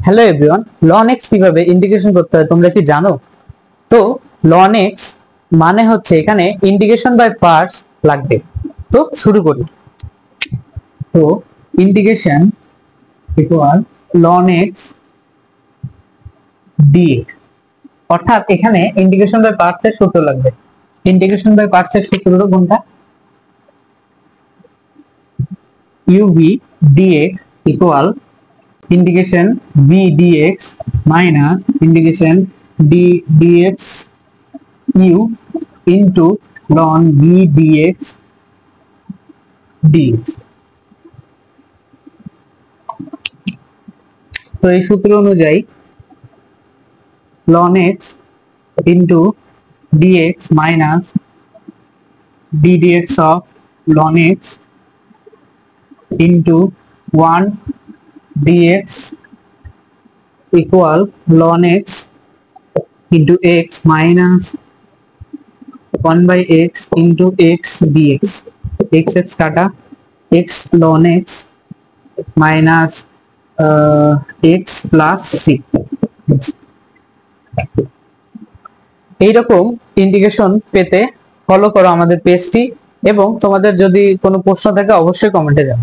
Hello everyone, ln x কিভাবে integration করতে হয় তোমরা কি জানো? তো ln x মানে হচ্ছে এখানে ইন্টিগ্রেশন বাই পার্টস লাগবে। তো শুরু করি। তো integration equal ln x dx, অর্থাৎ এখানে ইন্টিগ্রেশন বাই পার্টস এর সূত্র লাগবে। ইন্টিগ্রেশন বাই পার্টস এর সূত্র হলো কোনটা? uv dx equal integration v dx minus integration d dx u into ln v dx dx। তো এই সূত্র অনুযায়ী ln x into dx minus d dx of ln x into 1 dx equal ln x into x minus 1 by x into x dx। x কাটা, x ln x minus x plus c। এইরকম integration পেতে follow করো আমাদের পেজটি, এবং তোমাদের যদি কোনো প্রশ্ন থাকে অবশ্যই কমেন্টে জানাও।